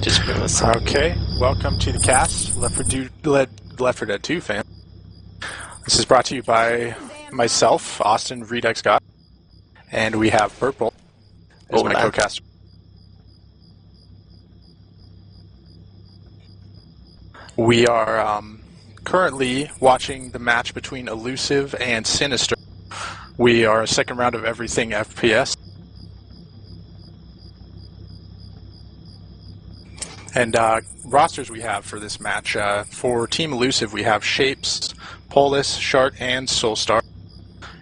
just bring this up. Okay, welcome to the cast, Left 4 Dead 2 fan. This is brought to you by myself, Austin Redux Scott, and we have Purple as my co-caster. We are currently watching the match between Elusive and Cynister. We are a second round of everything FPS. And rosters we have for this match, for Team Elusive we have Shapes, Polis, Shart, and Soulstar.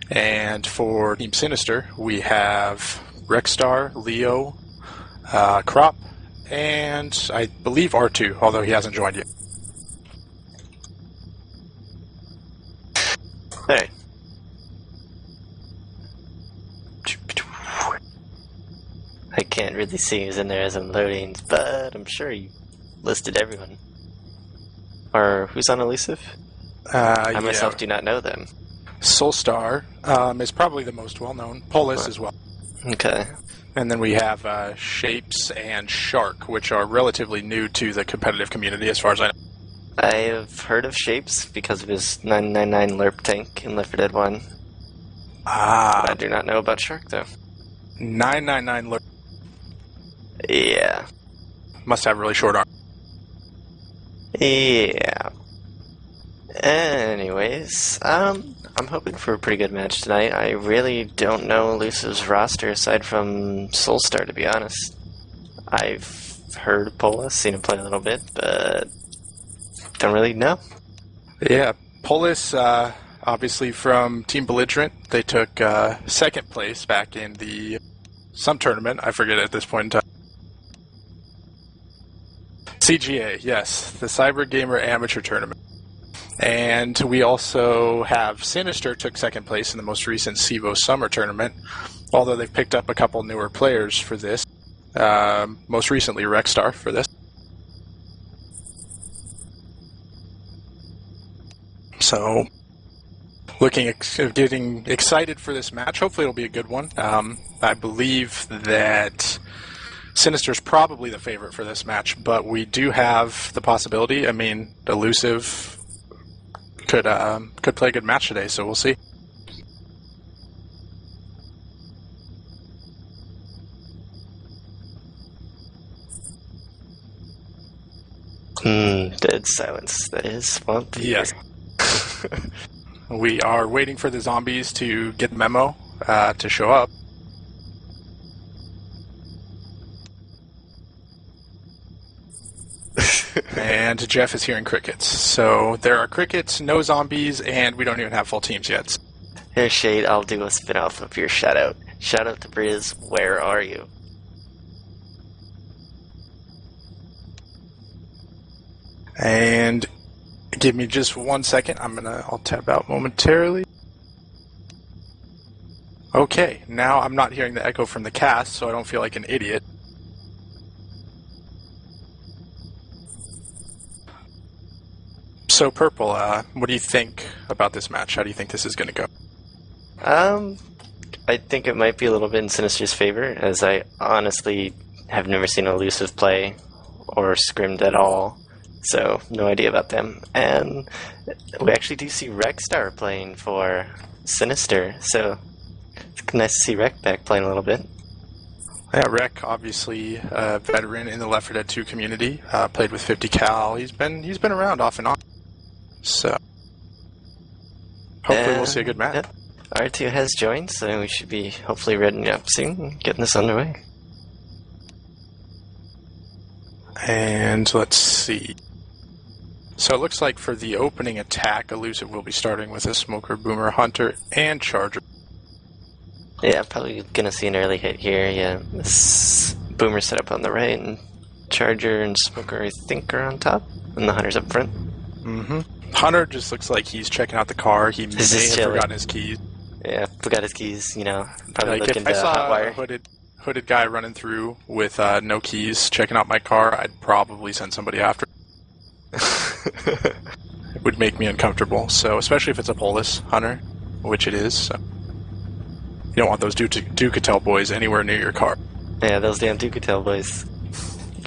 And for Team Cynister we have Rexstar, Leo, Crop, and I believe R2, although he hasn't joined yet. Hey. I can't really see who's in there as I'm loading, but I'm sure you listed everyone. Or who's on Elusive? I myself do not know them. Soulstar is probably the most well-known. Polis as well. Okay. And then we have Shapes and Shark, which are relatively new to the competitive community as far as I know. I have heard of Shapes because of his 999 LERP tank in Left 4 Dead 1. But I do not know about Shark, though. 999 LERP. Yeah. Must have really short arms. Yeah. Anyways, I'm hoping for a pretty good match tonight. I really don't know Elusive's roster aside from Soulstar, to be honest. I've heard of Polis, seen him play a little bit, but don't really know. Yeah, Polis, obviously from Team Belligerent, they took second place back in some tournament, I forget at this point in time. CGA, yes, the Cyber Gamer Amateur Tournament. And we also have Cynister took second place in the most recent CEVO Summer Tournament, although they've picked up a couple newer players for this. Most recently, Rexstar for this. So, getting excited for this match. Hopefully it'll be a good one. I believe that Sinister's probably the favorite for this match, but we do have the possibility. I mean, Elusive could play a good match today, so we'll see. Dead silence. That is swamp. Yes. We are waiting for the zombies to get the memo to show up. And Jeff is hearing crickets. So there are crickets, no zombies, and we don't even have full teams yet. Here, Shade, I'll do a spin-off of your shout-out. Shout-out to Briz, where are you? And give me just 1 second. I'll tab out momentarily. Okay, now I'm not hearing the echo from the cast, so I don't feel like an idiot. So, Purple, what do you think about this match? How do you think this is going to go? I think it might be a little bit in Sinister's favor, as I honestly have never seen Elusive play or scrimmed at all, so no idea about them. And we actually do see Rexstar playing for Cynister, so it's nice to see Rek back playing a little bit. Yeah, Rek, obviously a veteran in the Left 4 Dead 2 community, played with 50 cal. He's been around off and on. So, hopefully we'll see a good match. Yep. R2 has joined, so we should be hopefully ready up soon, getting this underway. And let's see. So it looks like for the opening attack, Elusive will be starting with a Smoker, Boomer, Hunter, and Charger. Yeah, probably gonna see an early hit here. Yeah, this Boomer set up on the right, and Charger and Smoker, I think, are on top, and the Hunter's up front. Mm-hmm. Hunter just looks like he's checking out the car. He may have forgotten his keys. Yeah, forgot his keys, you know, probably like looking if I to saw hotwire. a hooded guy running through with no keys, checking out my car, I'd probably send somebody after. It would make me uncomfortable, so especially if it's a Polis Hunter, which it is. So. You don't want those Ducatel boys anywhere near your car. Yeah, those damn Ducatel boys.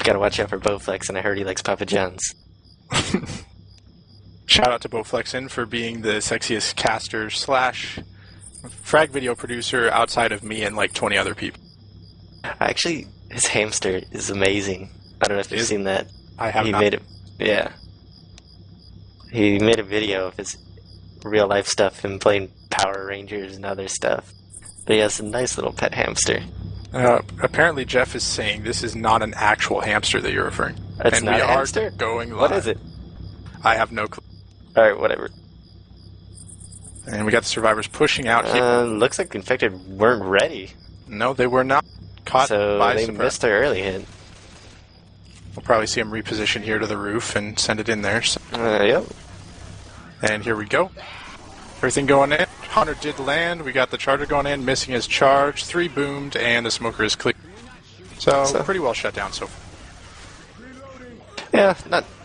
Gotta watch out for Bowflex, and I heard he likes Papa John's. Shout out to Bowflexin for being the sexiest caster / frag video producer outside of me and like 20 other people. Actually, his hamster is amazing. I don't know if you've seen that. I have He not. made it. Yeah. He made a video of his real life stuff and playing Power Rangers and other stuff. But he has a nice little pet hamster. Apparently, Jeff is saying this is not an actual hamster that you're referring to. It's And not we a are hamster? going live. What is it? I have no clue. Alright, whatever. And we got the survivors pushing out here. Looks like Infected weren't ready. No, they were not caught So by they surprise. missed their early hit. We'll probably see them reposition here to the roof and send it in there. So. Yep. And here we go. Everything going in. Hunter did land. We got the charger going in, missing his charge. 3 boomed, and the smoker is clear. So pretty well shut down so far. Yeah,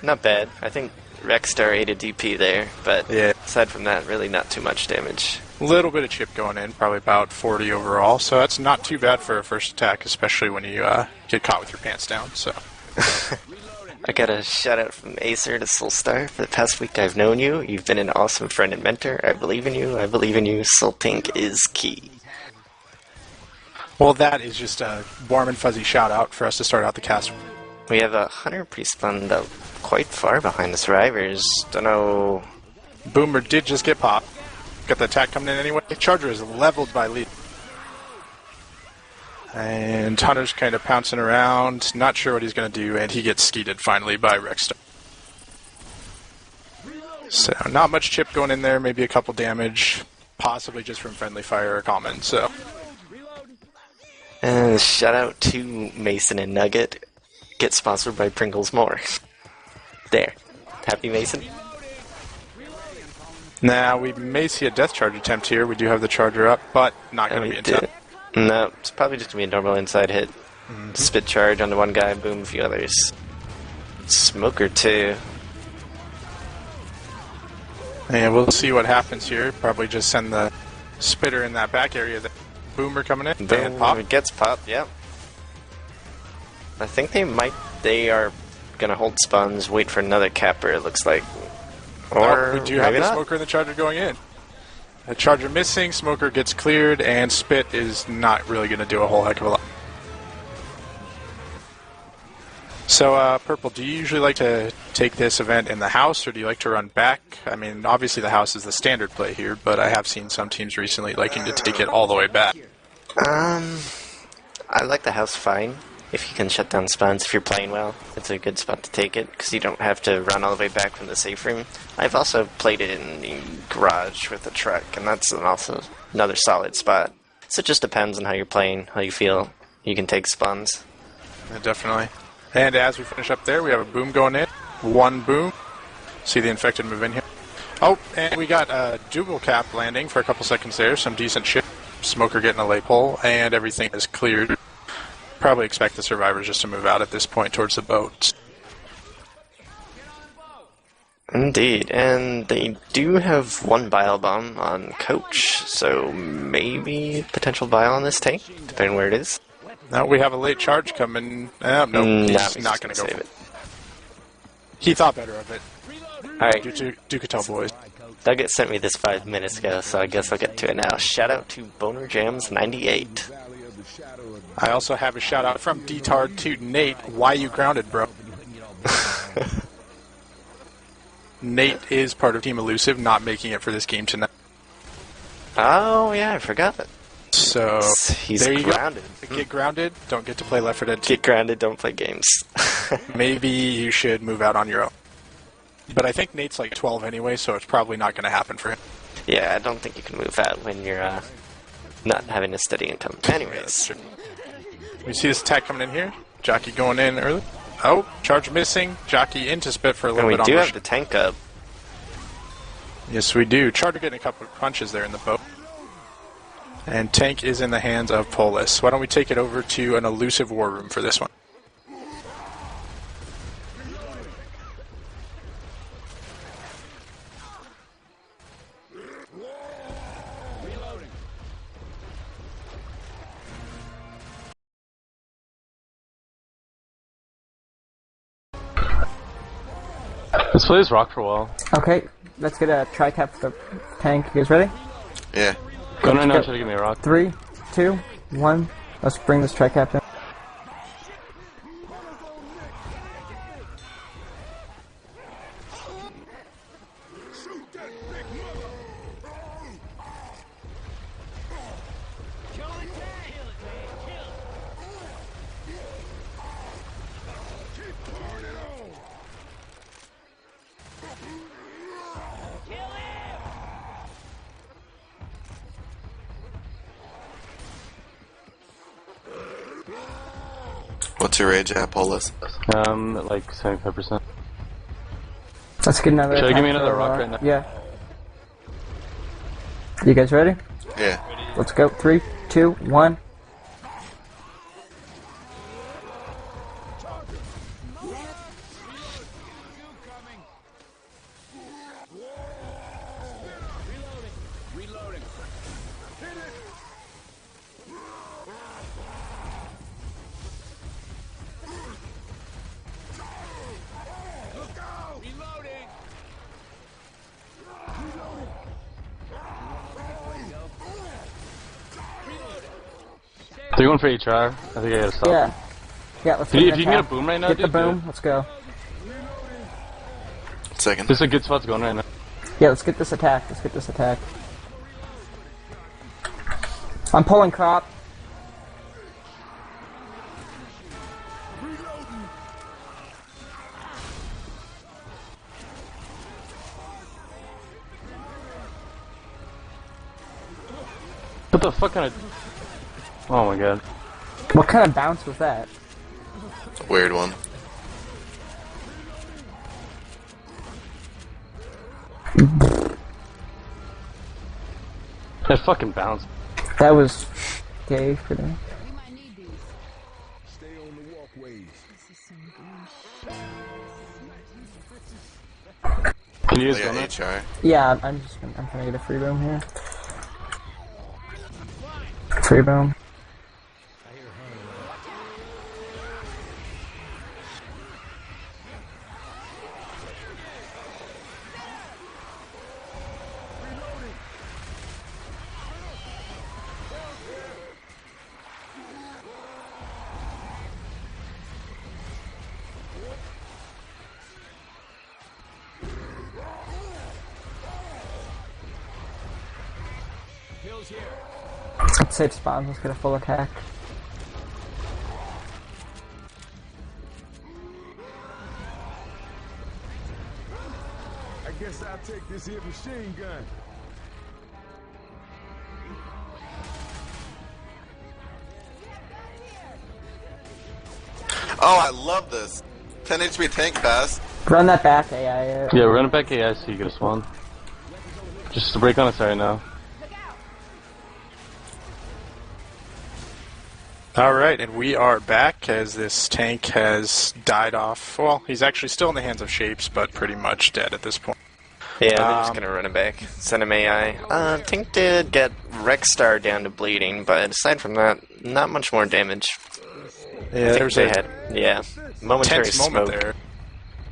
not bad. I think Rexstar ate a DP there, but Yeah. aside from that, really not too much damage. A little bit of chip going in, probably about 40 overall. So that's not too bad for a first attack, especially when you get caught with your pants down. So. I got a shout out from Acer to Soulstar. For the past week I've known you. You've been an awesome friend and mentor. I believe in you. I believe in you. Soul Pink is key. Well, that is just a warm and fuzzy shout out for us to start out the cast. We have a Hunter pre-spawned out quite far behind the survivors. Don't know. Boomer did just get popped. Got the attack coming in anyway. Charger is leveled by Lee. And Hunter's kind of pouncing around, not sure what he's going to do, and he gets skeeted finally by Rexstar. So, not much chip going in there, maybe a couple damage, possibly just from friendly fire or common, so. And shout out to Mason and Nugget. Get sponsored by Pringles more. There. Happy Mason? Now, we may see a death charge attempt here. We do have the charger up, but not going to be in time. No, it's probably just going to be a normal inside hit. Spit charge onto one guy, boom, a few others. Smoker too. And we'll see what happens here. Probably just send the spitter in that back area. The Boomer coming in. And Boom, pop. it gets popped, yep. I think they are going to hold spuns, wait for another capper, it looks like. Or we do have maybe the not. smoker and the charger going in. The charger missing, smoker gets cleared, and spit is not really going to do a whole heck of a lot. So, Purple, do you usually like to take this event in the house, or do you like to run back? I mean, obviously the house is the standard play here, but I have seen some teams recently liking to take it all the way back. I like the house fine. If you can shut down spawns, if you're playing well, it's a good spot to take it, because you don't have to run all the way back from the safe room. I've also played it in the garage with the truck, and that's also another solid spot. So it just depends on how you're playing, how you feel. You can take spawns. Yeah, definitely. And as we finish up there, we have a boom going in. 1 boom. See the infected move in here. Oh, and we got a dual cap landing for a couple seconds there. Some decent shit. Smoker getting a lay pull, and everything is cleared. Probably expect the survivors just to move out at this point towards the boat. Indeed, and they do have 1 bile bomb on Coach, so maybe potential bile on this tank, depending where it is. Now we have a late charge coming. Nope, he's not going to go save for it. He thought better of it. Alright, Do could tell, boys. Nugget sent me this 5 minutes ago, so I guess I'll get to it now. Shout out to Boner Jams 98. I also have a shout out from D-Tard to Nate. Why you grounded, bro? Nate is part of Team Elusive, not making it for this game tonight. Oh yeah, I forgot that. So He's there you grounded. go. Get grounded. Don't get to play Left 4 Dead 2. Get grounded, don't play games. Maybe you should move out on your own. But I think Nate's like 12 anyway, so it's probably not going to happen for him. Yeah, I don't think you can move out when you're not having a steady income. Anyways, We see this attack coming in here. Jockey going in early. Oh, charge missing. Jockey into spit for a and little we bit on do the have the tank up. Yes, we do. Charger getting a couple of punches there in the boat. And tank is in the hands of Polis. Why don't we take it over to an Elusive war room for this one? Let's play this rock for a while. Okay, let's get a tri-cap for the tank. You guys ready? Yeah. Go right now, try to give me a rock. 3, 2, 1. Let's bring this tri-cap in. What's your rage at, Polis? Like 75%. Let's get another Should I attack give me another for, rock right now? Yeah. You guys ready? Yeah. Let's go. 3, 2, 1. They're going for HR. I think I gotta stop. Yeah. Yeah, let's If get you an can get a attack. boom right now, Get dude, the boom. do Let's go. Second. This is a good spot to go in right now. Yeah, let's get this attack. Let's get this attack. I'm pulling crop. What the fuck kind of... Oh my god. What kind of bounce was that? Weird one. That fucking bounce. That was gay for me. Stay on the walkways. Can you They guys go got now? HR. Yeah, I'm trying to get a free boom here. Free boom. Let's save spawns, let's get a full attack. I guess I'll take this here machine gun. Oh, I love this. 10 HP tank pass. Run that back, AI. Yeah, we're running back AI so you get a spawn. Just to break on us right now. Alright, and we are back as this tank has died off. Well, he's actually still in the hands of Shapes, but pretty much dead at this point. Yeah, they're just gonna run it back. Send him AI. Tink did get Rexstar down to bleeding, but aside from that, not much more damage. Yeah, I think there's they a had, yeah, momentary tense smoke. moment there.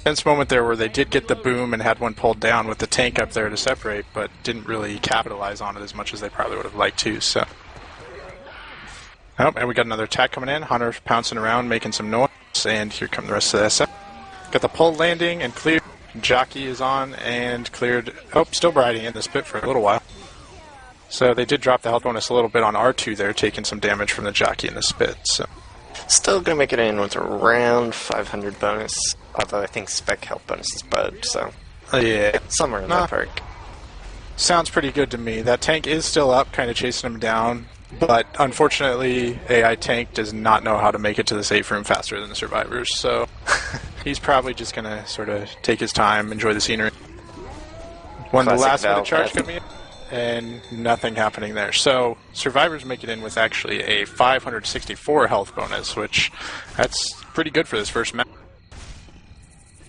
Tense moment there where they did get the boom and had one pulled down with the tank up there to separate, but didn't really capitalize on it as much as they probably would have liked to, so... Oh, and we got another attack coming in. Hunter pouncing around, making some noise, and here come the rest of the SF. Got the pull landing and cleared. Jockey is on and cleared. Oh, still riding in this pit for a little while. So they did drop the health bonus a little bit on R2 there, taking some damage from the jockey in the spit. So Still gonna make it in with around 500 bonus, although I think spec health bonus is bugged, so yeah, somewhere in Nah. that park. sounds pretty good to me. That tank is still up, kind of chasing him down. But unfortunately, AI Tank does not know how to make it to the safe room faster than the survivors, so he's probably just going to sort of take his time, enjoy the scenery. When the Classic last bit of Valve charge path. coming in, and nothing happening there. So survivors make it in with actually a 564 health bonus, which that's pretty good for this first match.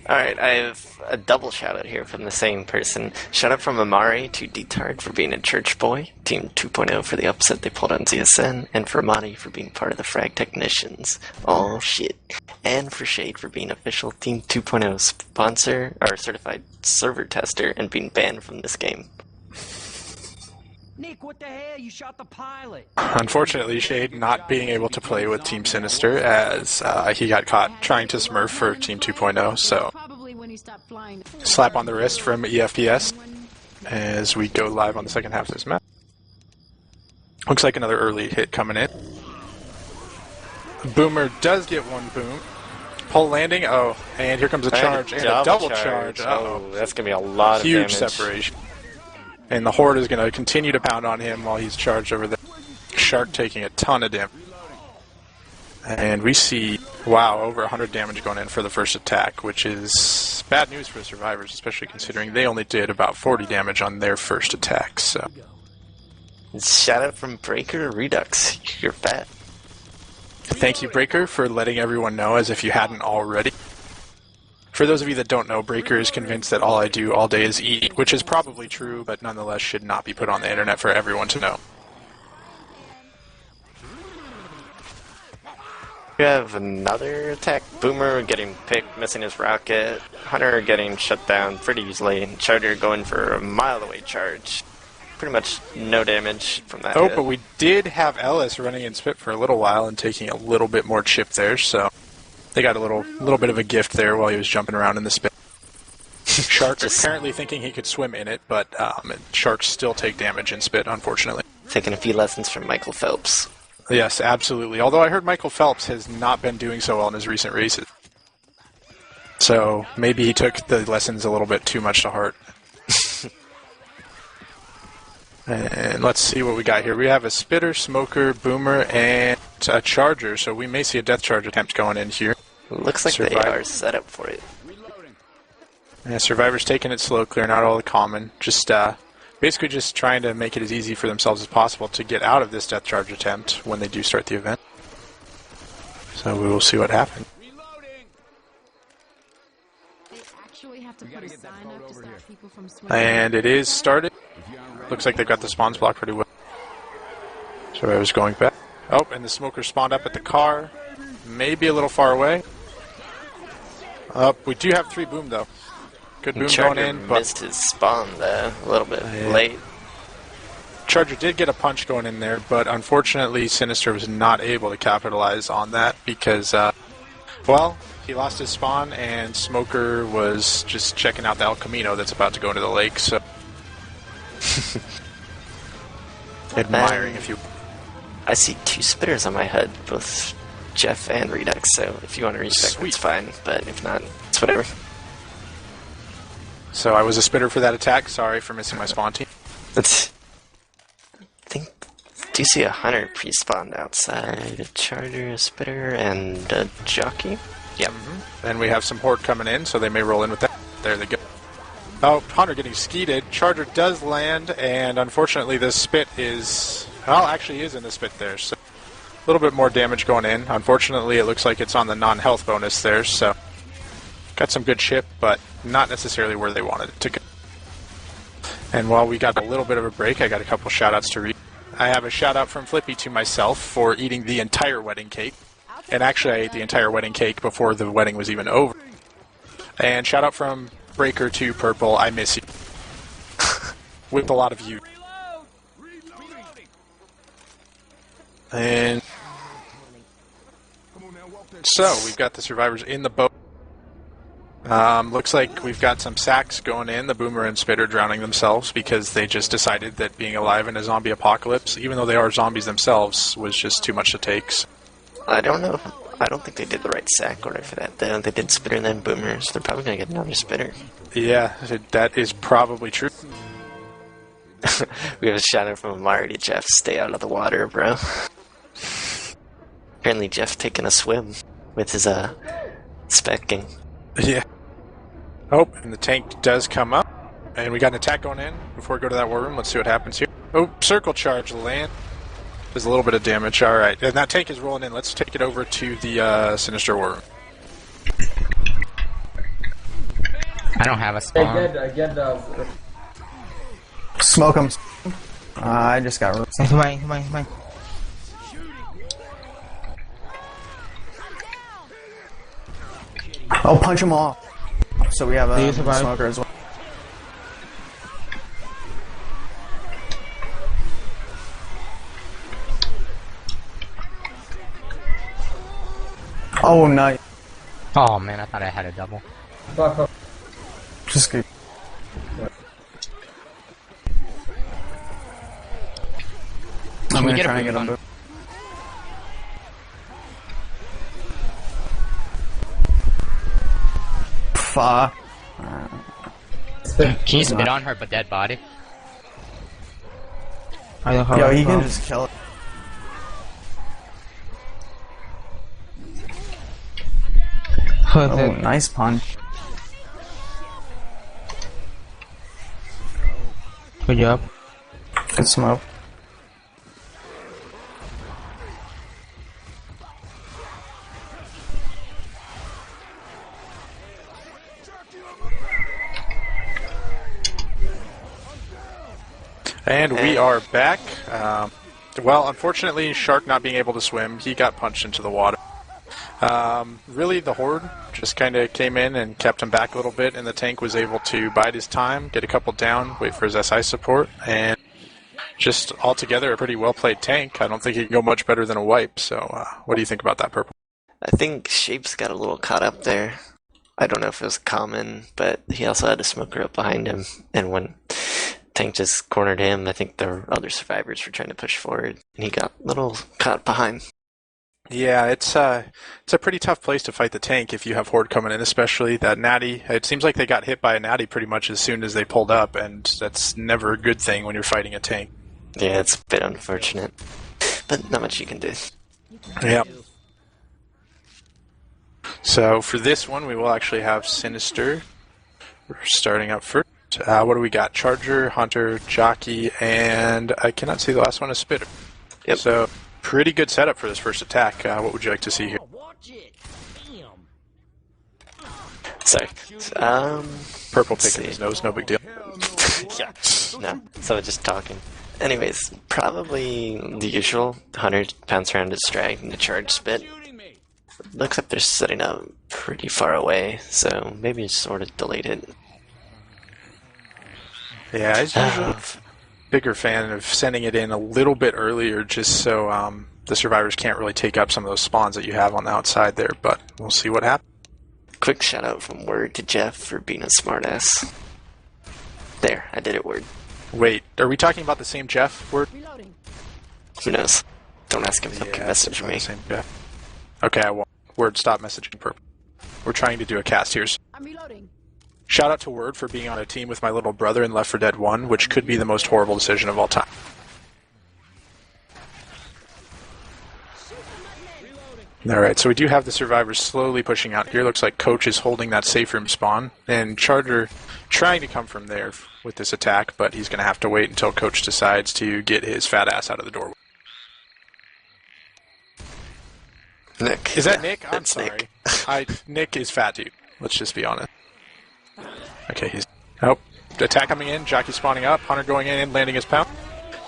Alright, I have a double shout out here from the same person. Shout out from Amari to Detard for being a church boy, Team 2.0 for the upset they pulled on ZSN, and for Madi for being part of the Frag Technicians. Oh shit. And for Shade for being official Team 2.0 sponsor, or certified server tester, and being banned from this game. Nick, what the hell? You shot the pilot. Unfortunately, Shade not being able to play with Team Cynister as he got caught trying to smurf for Team 2.0, so slap on the wrist from eFPS as we go live on the second half of this map. Looks like another early hit coming in. Boomer does get one boom. Pole landing, oh, and here comes a charge, and a double charge. Oh, that's going to be a lot of damage. Huge separation. And the Horde is going to continue to pound on him while he's charged over there. Shark taking a ton of damage. And we see, wow, over 100 damage going in for the first attack, which is bad news for the survivors, especially considering they only did about 40 damage on their first attack. So, shout out from Breaker Redux. You're fat. Thank you, Breaker, for letting everyone know, as if you hadn't already. For those of you that don't know, Breaker is convinced that all I do all day is eat, which is probably true, but nonetheless should not be put on the internet for everyone to know. We have another attack. Boomer getting picked, missing his rocket. Hunter getting shut down pretty easily. Charger going for a mile away charge. Pretty much no damage from that hit. But we did have Ellis running in Spit for a little while and taking a little bit more chip there, so they got a little bit of a gift there while he was jumping around in the Spit. Shark apparently thinking he could swim in it, but sharks still take damage in Spit, unfortunately. Taking a few lessons from Michael Phelps. Yes, absolutely. Although I heard Michael Phelps has not been doing so well in his recent races. So maybe he took the lessons a little bit too much to heart. And let's see what we got here. We have a Spitter, Smoker, Boomer, and a Charger. So we may see a Death Charge attempt going in here. Looks like they are set up for it. Yeah, Survivor's taking it slow, clearing out all the common. Just basically just trying to make it as easy for themselves as possible to get out of this Death Charge attempt when they do start the event. So we will see what happens. And it is started. Looks like they've got the spawns blocked pretty well. Survivor's going back. Oh, and the Smoker spawned up at the car. Maybe a little far away. We do have 3 boom though. Good boom going in, but missed his spawn there a little bit late. Charger did get a punch going in there, but unfortunately Cynister was not able to capitalize on that because, well, he lost his spawn and Smoker was just checking out the El Camino that's about to go into the lake, so admiring if you... I see 2 spitters on my HUD, both Jeff and Redux, so if you want to respect, it's fine, but if not, it's whatever. So I was a spitter for that attack. Sorry for missing my spawn team. I do see a Hunter pre-spawned outside, a Charger, a Spitter, and a Jockey. Yep. Then we have some Horde coming in, so they may roll in with that. There they go. Oh, Hunter getting skeeted. Charger does land, and unfortunately the Spit is... Well, actually is in the Spit there, so a little bit more damage going in. Unfortunately, it looks like it's on the non-health bonus there, so got some good chip, but not necessarily where they wanted it to go. And while we got a little bit of a break, I got a couple shout-outs to read. I have a shout-out from Flippy to myself for eating the entire wedding cake. And actually, I ate the entire wedding cake before the wedding was even over. And shout-out from Breaker to Purple, I miss you. With a lot of you. And so, we've got the survivors in the boat. Looks like we've got some sacks going in. The Boomer and Spitter drowning themselves because they just decided that being alive in a zombie apocalypse, even though they are zombies themselves, was just too much to take. I don't know. I don't think they did the right sack order for that, though. They did Spitter and then Boomer, so they're probably going to get another Spitter. Yeah, that is probably true. We have a shout out from Amari to Jeff. Stay out of the water, bro. Apparently Jeff taking a swim with his specking. Yeah. Oh, and the tank does come up. And we got an attack going in. Before we go to that war room, let's see what happens here. Oh, circle charge land. There's a little bit of damage. Alright, and that tank is rolling in. Let's take it over to the Cynister war room. I don't have a spawn. Smoke him. I just got. He's mine, he's mine, he's mine. Oh, punch them all. So we have a Do you survive? smoker as well. Oh, nice. Oh man, I thought I had a double. Just good. I'm we gonna get a try and get boot him. on- Fuck. Can you spit on her but dead body? I don't have Yo, a he can spawn. just kill it. Oh, nice punch. Good job. Good smoke. And we are back. Well, unfortunately, Shark not being able to swim, he got punched into the water. Really, the Horde just kind of came in and kept him back a little bit, and the tank was able to bide his time, get a couple down, wait for his SI support, and just altogether a pretty well-played tank. I don't think he can go much better than a wipe, so what do you think about that, Purple? I think Shapes got a little caught up there. I don't know if it was common, but he also had a smoker up behind him, and when Tank just cornered him, I think the other survivors were trying to push forward, and he got a little caught behind. Yeah, it's a pretty tough place to fight the tank if you have Horde coming in, especially that Natty. It seems like they got hit by a Natty pretty much as soon as they pulled up, and that's never a good thing when you're fighting a tank. Yeah, it's a bit unfortunate, but not much you can do. Yep. So for this one, we will actually have Cynister. We're starting up first. What do we got? Charger, Hunter, Jockey, and I cannot see the last one, a Spitter. Yep. So pretty good setup for this first attack. What would you like to see here? Sorry. Purple Let's picking his see. nose, no big deal. Yeah, no, so just talking. Anyways, probably the usual. Hunter pounce around his drag and the charge spit. Looks like they're setting up pretty far away, so maybe it's sort of delayed it. Yeah, I was usually a bigger fan of sending it in a little bit earlier just so the survivors can't really take up some of those spawns that you have on the outside there, but we'll see what happens. Quick shout out from Word to Jeff for being a smartass. There, I did it, Word. Wait, are we talking about the same Jeff? Word? Who knows? Don't ask him, he'll message me. Same Jeff. Okay, I won't. Word, stop messaging Purple. We're trying to do a cast here. I'm reloading. Shout out to Word for being on a team with my little brother in Left 4 Dead 1, which could be the most horrible decision of all time. Alright, so we do have the survivors slowly pushing out here. Looks like Coach is holding that safe room spawn, and Charger trying to come from there with this attack, but he's going to have to wait until Coach decides to get his fat ass out of the door. Nick. Is that Yeah, Nick? I'm that's sorry. Nick. Nick is fat dude. Let's just be honest. Okay, he's... Oh, attack coming in, Jockey spawning up, Hunter going in, landing his pound.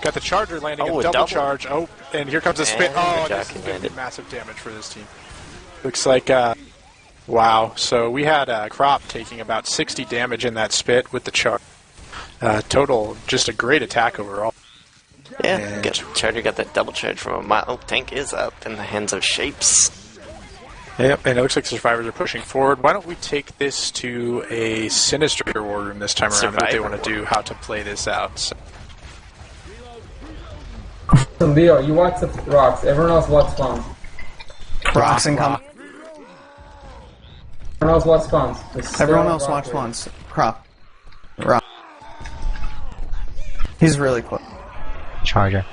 Got the Charger landing Oh, a a double double. charge. Oh, and here comes a spit. And Oh, the this Jockey is going to landed. be massive damage for this team. Looks like, wow. So we had Crop taking about 60 damage in that spit with the charge. Total, just a great attack overall. Yeah, Charger got that double charge from a mile. Oh, Tank is up in the hands of Shapes. Yep, and it looks like the survivors are pushing forward. Why don't we take this to a Sinister war room this time around? What they want to do, how to play this out. So. So Leo, you watch the rocks. Everyone else watch spawns. Rocks incoming. Everyone else watch spawns. Just Everyone stay else on rock watch rate. spawns. Crop. Rock. He's really close. Charger.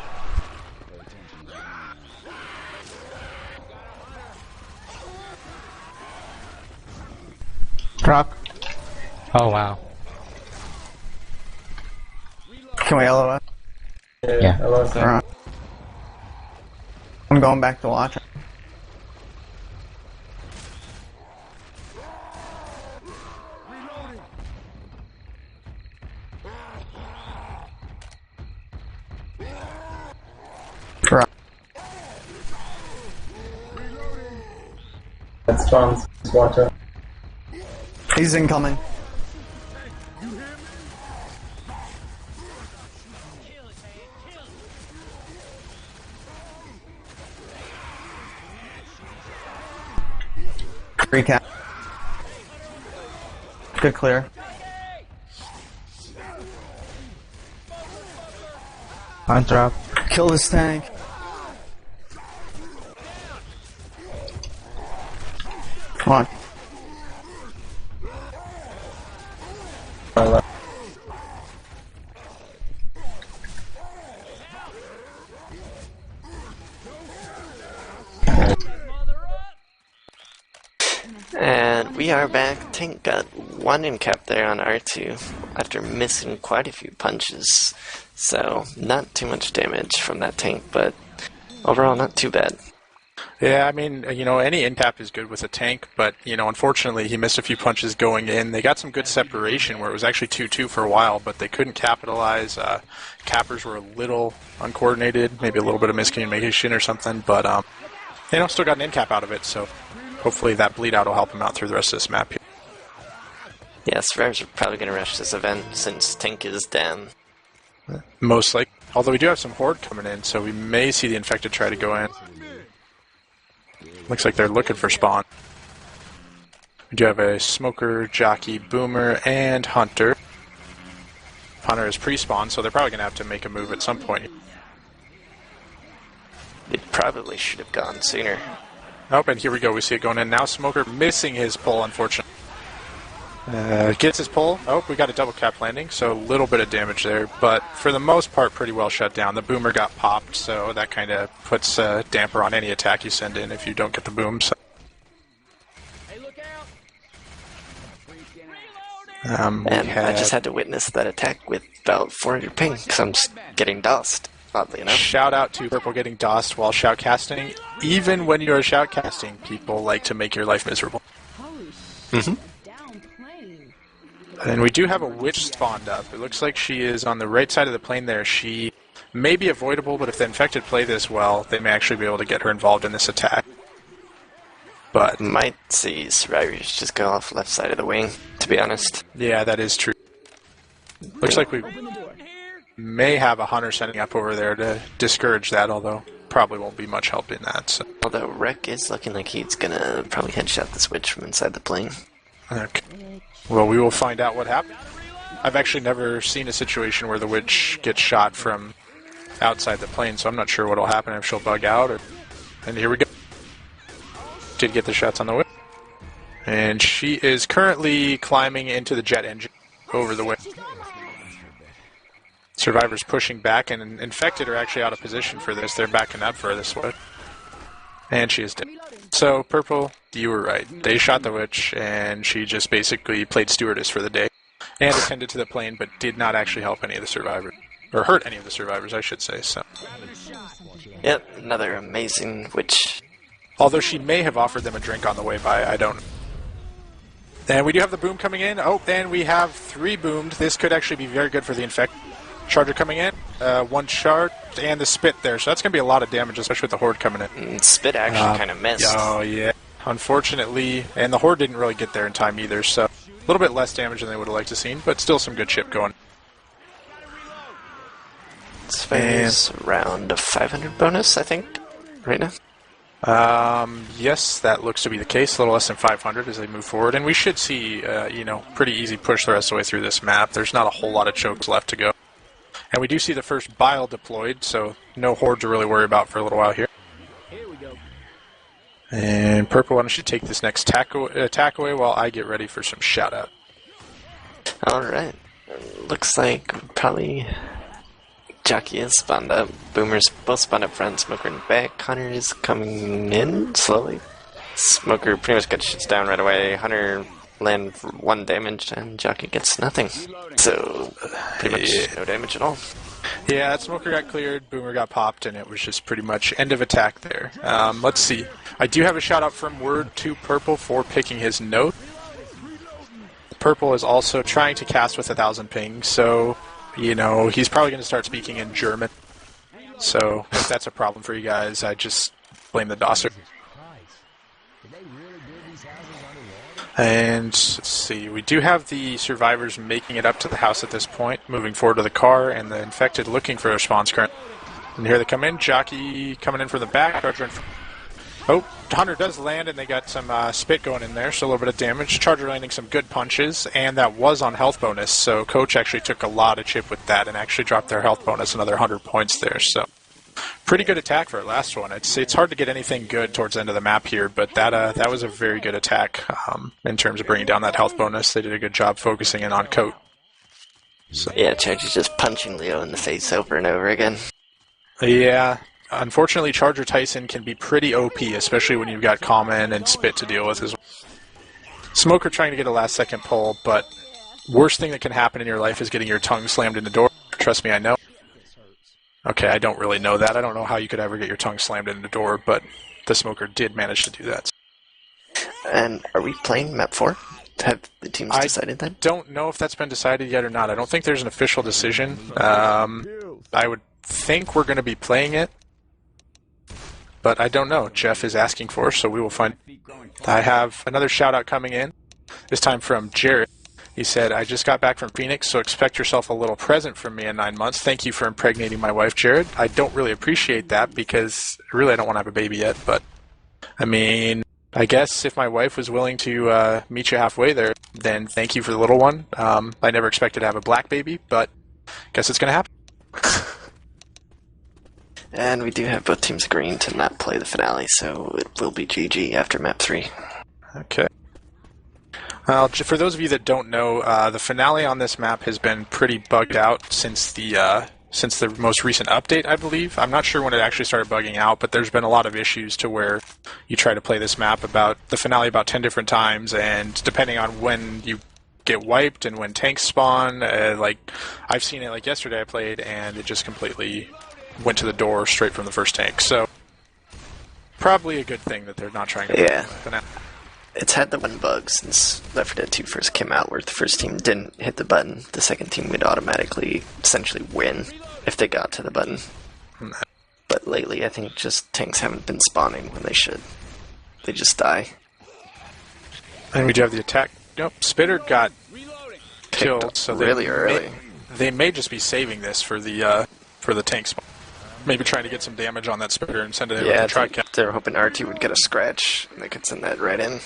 Crop. Oh wow. Can we LOS? Yeah. LOS. Alright. I'm going back to watch. That spawns water. He's incoming. Recap. Good clear. On drop. Kill this tank. Come on. And we are back. Tank got one in cap there on R2 after missing quite a few punches. So, not too much damage from that tank, but overall not too bad. Yeah, I mean, you know, any in-cap is good with a tank, but, you know, unfortunately he missed a few punches going in. They got some good separation where it was actually 2-2 for a while, but they couldn't capitalize. Cappers were a little uncoordinated, maybe a little bit of miscommunication or something, but, you know, still got an in-cap out of it, so hopefully that bleed out will help him out through the rest of this map here. Yeah, survivors are probably going to rush this event since tank is down. Most likely. Although we do have some horde coming in, so we may see the infected try to go in. Looks like they're looking for spawn. We do have a smoker, jockey, boomer, and hunter. Hunter is pre-spawn, so they're probably going to have to make a move at some point. They probably should have gone sooner. Oh, and here we go. We see it going in. Now Smoker missing his pull, unfortunately. Gets his pull. Oh, we got a double cap landing, so a little bit of damage there. But for the most part, pretty well shut down. The boomer got popped, so that kind of puts a damper on any attack you send in if you don't get the boom. So. And I just had to witness that attack with about 400 ping, because I'm just getting dosed, oddly enough. Shout out to Purple getting dosed while shoutcasting. Even when you're shoutcasting, people like to make your life miserable. Mm-hmm. And we do have a witch spawned up. It looks like she is on the right side of the plane there. She may be avoidable, but if the infected play this well, they may actually be able to get her involved in this attack. But might see survivors just go off left side of the wing, to be honest. Yeah, that is true. Looks like we may have a hunter setting up over there to discourage that, although probably won't be much help in that. So. Although Rek is looking like he's gonna probably headshot this witch from inside the plane. Okay. Well, we will find out what happened. I've actually never seen a situation where the witch gets shot from outside the plane, so I'm not sure what will happen if she'll bug out. And here we go. Did get the shots on the witch. And she is currently climbing into the jet engine over the witch. Survivors pushing back, and infected are actually out of position for this. They're backing up for this one. And she is dead. So, Purple, you were right. They shot the witch, and she just basically played stewardess for the day. And attended to the plane, but did not actually help any of the survivors. Or hurt any of the survivors, I should say. So. Yep, another amazing witch. Although she may have offered them a drink on the way by, I don't know. And we do have the boom coming in. Oh, and we have 3 boomed. This could actually be very good for the infected. Charger coming in, 1 shard, and the spit there. So that's going to be a lot of damage, especially with the horde coming in. Spit actually kind of missed. Oh, yeah. Unfortunately, and the horde didn't really get there in time either, so a little bit less damage than they would have liked to see, but still some good chip going. It's around a 500 bonus, I think, right now. Yes, that looks to be the case. A little less than 500 as they move forward, and we should see, pretty easy push the rest of the way through this map. There's not a whole lot of chokes left to go. And we do see the first bile deployed, so no horde to really worry about for a little while here. And Purple, why don't you take this next attack away while I get ready for some shout-out. Alright. Looks like probably Jockey is spawned up. Boomer's both spawned up front. Smoker in the back. Hunter is coming in slowly. Smoker pretty much got shits down right away. Hunter land for 1 damage, and Jockey gets nothing. So, pretty much no damage at all. Yeah, that Smoker got cleared, Boomer got popped, and it was just pretty much end of attack there. Let's see. I do have a shout-out from Word to Purple for picking his note. Purple is also trying to cast with 1,000 ping, so, he's probably going to start speaking in German. So, if that's a problem for you guys, I just blame the DOSer. And let's see, we do have the survivors making it up to the house at this point, moving forward to the car, and the infected looking for their spawns currently. And here they come in, Jockey coming in from the back, Charger in front. Oh, Hunter does land, and they got some spit going in there, so a little bit of damage. Charger landing some good punches, and that was on health bonus, so Coach actually took a lot of chip with that and actually dropped their health bonus another 100 points there, so pretty good attack for our last one. It's hard to get anything good towards the end of the map here, but that was a very good attack in terms of bringing down that health bonus. They did a good job focusing in on Coach. So. Yeah, Charger's just punching Leo in the face over and over again. Yeah. Unfortunately, Charger Tyson can be pretty OP, especially when you've got Common and Spit to deal with as well. Smoker trying to get a last-second pull, but worst thing that can happen in your life is getting your tongue slammed in the door. Trust me, I know. Okay, I don't really know that. I don't know how you could ever get your tongue slammed in the door, but the Smoker did manage to do that. And are we playing map 4? Have the teams decided that? I don't know if that's been decided yet or not. I don't think there's an official decision. I would think we're going to be playing it, but I don't know. Jeff is asking for us, so we will find. I have another shout-out coming in, this time from Jared. He said, I just got back from Phoenix, so expect yourself a little present from me in 9 months. Thank you for impregnating my wife, Jared. I don't really appreciate that because really I don't want to have a baby yet, but I mean, I guess if my wife was willing to meet you halfway there, then thank you for the little one. I never expected to have a black baby, but guess it's going to happen. And we do have both teams agreeing to not play the finale, so it will be GG after map 3. Okay. Well, for those of you that don't know, the finale on this map has been pretty bugged out since the most recent update, I believe. I'm not sure when it actually started bugging out, but there's been a lot of issues to where you try to play this map about the finale about 10 different times, and depending on when you get wiped and when tanks spawn, like I've seen it like yesterday I played, and it just completely went to the door straight from the first tank. So probably a good thing that they're not trying to play the finale. It's had the one bug since Left 4 Dead 2 first came out, where if the first team didn't hit the button, the second team would automatically essentially win if they got to the button. But lately, I think just tanks haven't been spawning when they should. They just die. And we do have the attack. Nope, Spitter got killed, so really early. They may just be saving this for the tank spawn. Maybe trying to get some damage on that Spitter and send it over to Tri-Cap. They were hoping RT would get a scratch, and they could send that right in.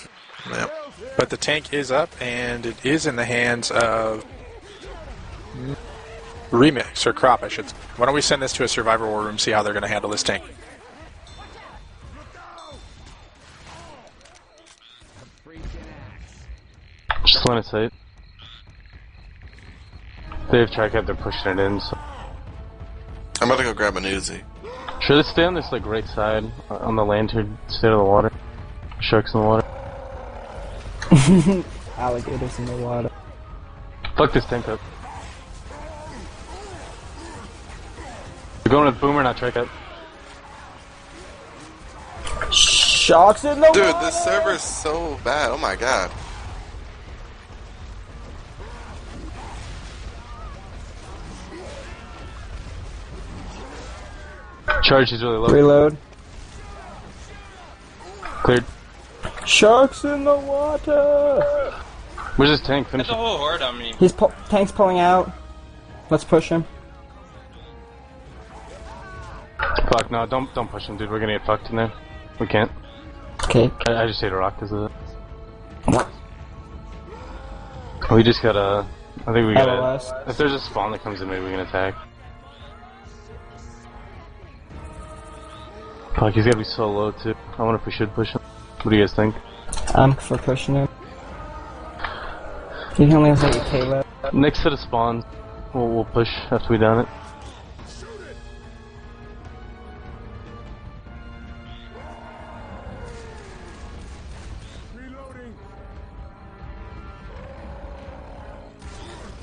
Yep. But the tank is up, and it is in the hands of Remix, or Crop, I should say. Why don't we send this to a Survivor War Room, see how they're going to handle this tank. Just want to say, they have Tri-Cap, they're pushing it in, so. I'm about to go grab an Uzi. Should it stay on this like right side on the lantern, stay out of the water? Sharks in the water. Alligators in the water. Fuck this tank up. You're going with Boomer, not Tri-Cap. Sharks in the water! Dude, this server is so bad. Oh my god. Charge is really low. Reload. Cleared. Sharks in the water! Where's this tank? Finish There's a it. whole horde on me. Tank's pulling out. Let's push him. Fuck, no, don't push him, dude. We're gonna get fucked in there. We can't. Okay. I just ate a rock because of it. We just gotta... I think we gotta... LOS. If there's a spawn that comes in, maybe we can attack. Fuck, he's gotta be so low, too. I wonder if we should push him. What do you guys think? I'm for pushing him. He only has like a K left. Next to the spawn, we'll push after we done it.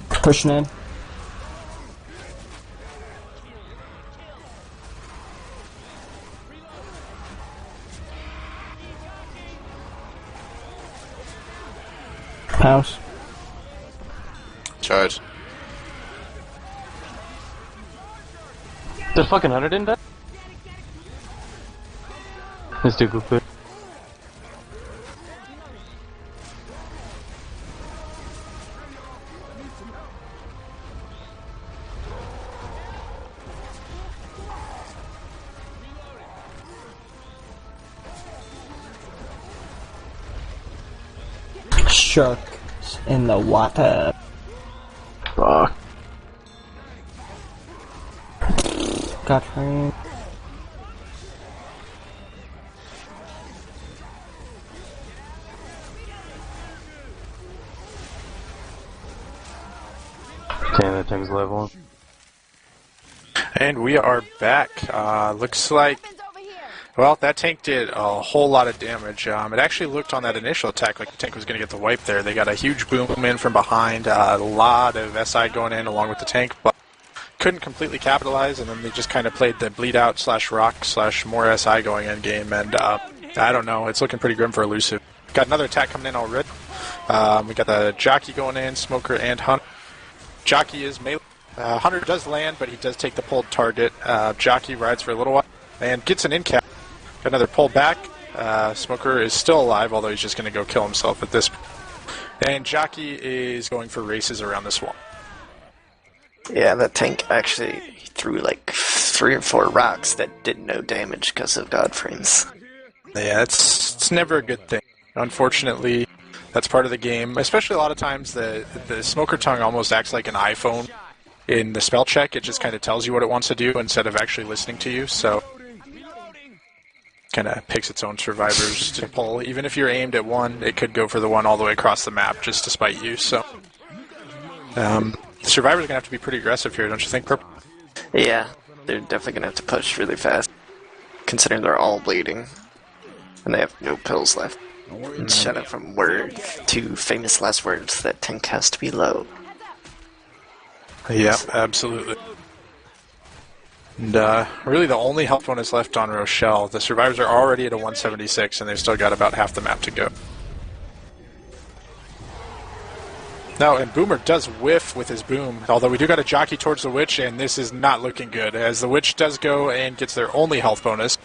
Pushing in. House. Charge. The fucking 100 in that? Let's do go clear. Shark in the water. Fuck. Got her. Damn, that thing's leveling. And we are back. Looks like, well, that tank did a whole lot of damage. It actually looked on that initial attack like the tank was going to get the wipe there. They got a huge boom in from behind, a lot of SI going in along with the tank, but couldn't completely capitalize, and then they just kind of played the bleed out / rock / more SI going in game, and I don't know, it's looking pretty grim for Elusive. Got another attack coming in already. We got the Jockey going in, Smoker and Hunter. Jockey is melee. Hunter does land, but he does take the pulled target. Jockey rides for a little while and gets an in-cap. Got another pull back. Smoker is still alive, although he's just going to go kill himself at this point. And Jockey is going for races around this wall. Yeah, that tank actually threw like 3 or 4 rocks that did no damage because of God frames. Yeah, it's never a good thing. Unfortunately, that's part of the game. Especially a lot of times the Smoker tongue almost acts like an iPhone in the spell check. It just kind of tells you what it wants to do instead of actually listening to you. So kind of picks its own survivors to pull. Even if you're aimed at one, it could go for the one all the way across the map just to spite you. So the survivors are going to have to be pretty aggressive here, don't you think, Purple? Yeah, they're definitely going to have to push really fast, considering they're all bleeding, and they have no pills left. And shut up from word to famous last words, that tank has to be low. Yeah, absolutely. And really the only health bonus left on Rochelle. The survivors are already at a 176, and they've still got about half the map to go. No, and Boomer does whiff with his boom, although we do got a Jockey towards the Witch, and this is not looking good, as the Witch does go and gets their only health bonus.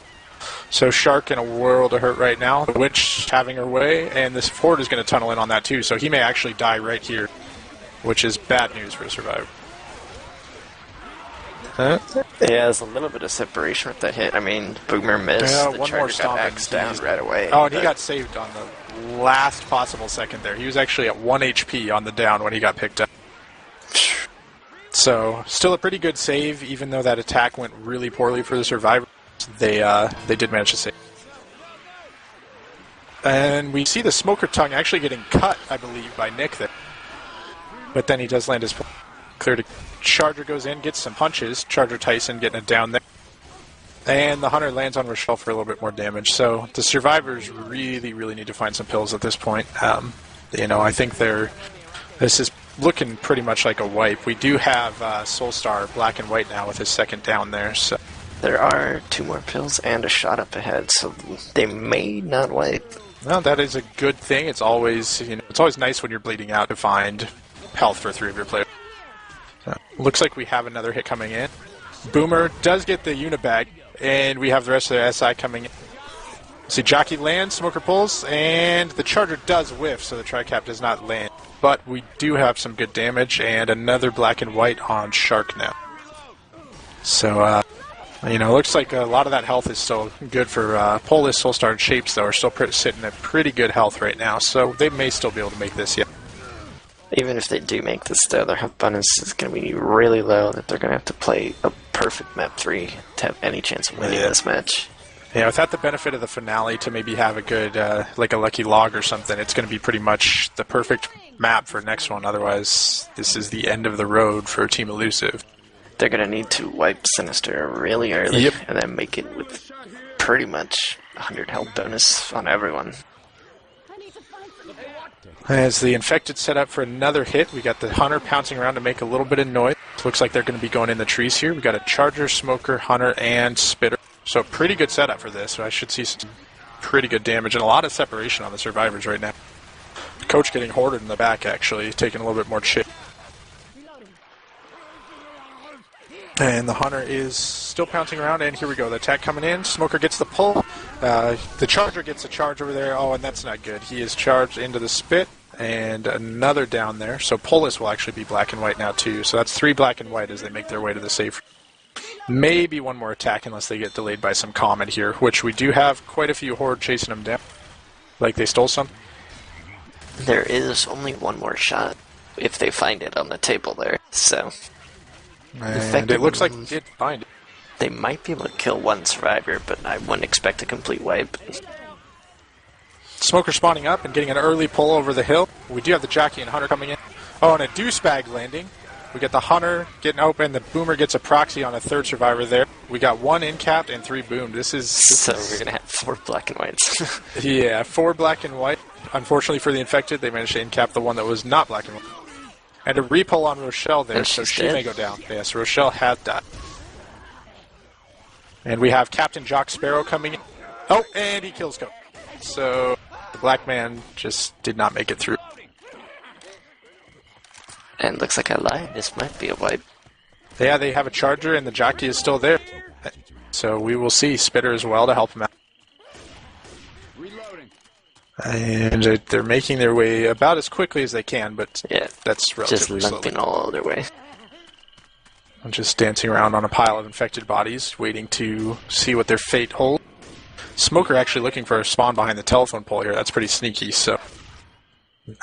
So Shark in a world of hurt right now. The Witch having her way, and this Ford is going to tunnel in on that too, so he may actually die right here, which is bad news for a survivor. Yeah, there's a little bit of separation with that hit. I mean, Boomer missed, Yeah, the one more Charger stomp got and axed down he's- right away. Oh, and he got saved on the last possible second there. He was actually at 1 HP on the down when he got picked up. So, still a pretty good save, even though that attack went really poorly for the survivors. They did manage to save. And we see the Smoker tongue actually getting cut, I believe, by Nick there. But then he does land his clear to Charger goes in, gets some punches. Charger Tyson getting it down there. And the Hunter lands on Rochelle for a little bit more damage. So the survivors really, really need to find some pills at this point. I think this is looking pretty much like a wipe. We do have Soulstar black and white now with his second down there. So there are 2 more pills and a shot up ahead, so they may not wipe. well, that is a good thing. It's always nice when you're bleeding out to find health for 3 of your players. So, looks like we have another hit coming in. Boomer does get the unibag, and we have the rest of the SI coming in. See, Jockey lands, Smoker pulls, and the Charger does whiff, so the Tricap does not land. But we do have some good damage, and another black and white on Shark now. So, looks like a lot of that health is still good for Polis, Soulstar, and Shapes, though, are still sitting at pretty good health right now, so they may still be able to make this, yeah. Even if they do make this, though, their health bonus is going to be really low, that they're going to have to play a perfect map 3 to have any chance of winning this match. Yeah, without the benefit of the finale to maybe have a good, like a lucky log or something, it's going to be pretty much the perfect map for next one. Otherwise, this is the end of the road for Team Elusive. They're going to need to wipe Cynister really early, and then make it with pretty much 100 health bonus on everyone. As the Infected set up for another hit, we got the Hunter pouncing around to make a little bit of noise. Looks like they're going to be going in the trees here. We got a Charger, Smoker, Hunter, and Spitter. So pretty good setup for this. So I should see some pretty good damage and a lot of separation on the survivors right now. Coach getting hoarded in the back, actually, taking a little bit more chip. And the Hunter is still pouncing around, and here we go. The attack coming in. Smoker gets the pull. The Charger gets a charge over there. Oh, and that's not good. He is charged into the spit, and another down there. So Polis will actually be black and white now, too. So that's 3 black and white as they make their way to the safe. Maybe one more attack unless they get delayed by some comet here, which we do have quite a few Horde chasing them down. Like they stole some. There is only one more shot if they find it on the table there. So, And it looks like they did find it. they might be able to kill one survivor, but I wouldn't expect a complete wipe. Smoker spawning up and getting an early pull over the hill. We do have the Jockey and Hunter coming in. Oh, and a deuce bag landing. We get the Hunter getting open. The Boomer gets a proxy on a third survivor there. We got 1 incapped and 3 boomed. So we're going to have 4 black and whites. Yeah, 4 black and white. Unfortunately for the infected, they managed to incap the one that was not black and white. And a repull on Rochelle there, And so she's she dead. may go down. Yes, Rochelle has died. And we have Captain Jock Sparrow coming in. Oh, and he kills Coke. So the black man just did not make it through. And looks like I lied. This might be a wipe. Yeah, they have a charger, and the jockey is still there. So we will see Spitter as well to help him out. And they're making their way about as quickly as they can, but Yeah, that's just relatively limping slowly. all their way. I'm just dancing around on a pile of infected bodies, waiting to see what their fate holds. Smoker actually looking for a spawn behind the telephone pole here. That's pretty sneaky, so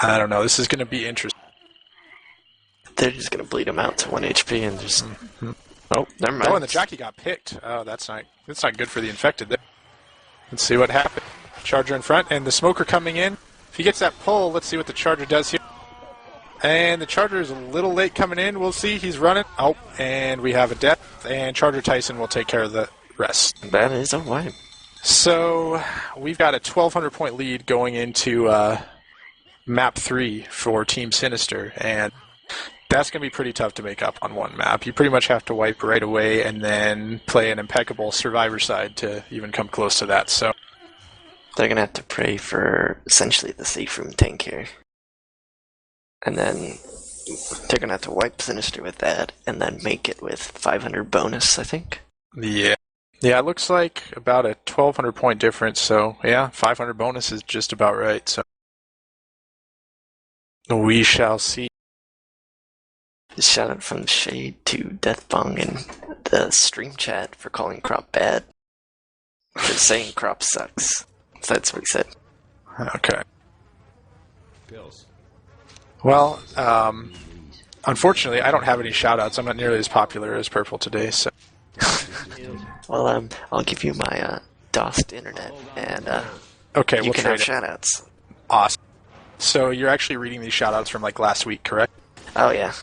I don't know. This is going to be interesting. They're just going to bleed him out to 1 HP and just... Oh, never mind. Oh, and the jockey got picked. Oh, that's not good for the infected there. Let's see what happens. Charger in front, and the Smoker coming in. If he gets that pull, let's see what the Charger does here. And the Charger is a little late coming in. We'll see. He's running. Oh, and we have a death. And Charger Tyson will take care of the rest. That is a wipe. So we've got a 1,200 point lead going into map 3 for Team Cynister, and that's going to be pretty tough to make up on one map. You pretty much have to wipe right away and then play an impeccable survivor side to even come close to that. So They're going to have to pray for essentially the safe room tank here. And then they're going to have to wipe Cynister with that and then make it with 500 bonus, I think. yeah, it looks like about a 1,200 point difference. So yeah, 500 bonus is just about right. So we shall see. Shout out from Shade to Deathbong in the stream chat for calling Crop bad. For saying Crop sucks. That's what he said. Okay. Well, unfortunately, I don't have any shoutouts. I'm not nearly as popular as Purple today, so. Well, I'll give you my DOSed internet, and Okay, you we'll can trade have it. shoutouts. Awesome. So you're actually reading these shoutouts from like last week, correct? Oh yeah.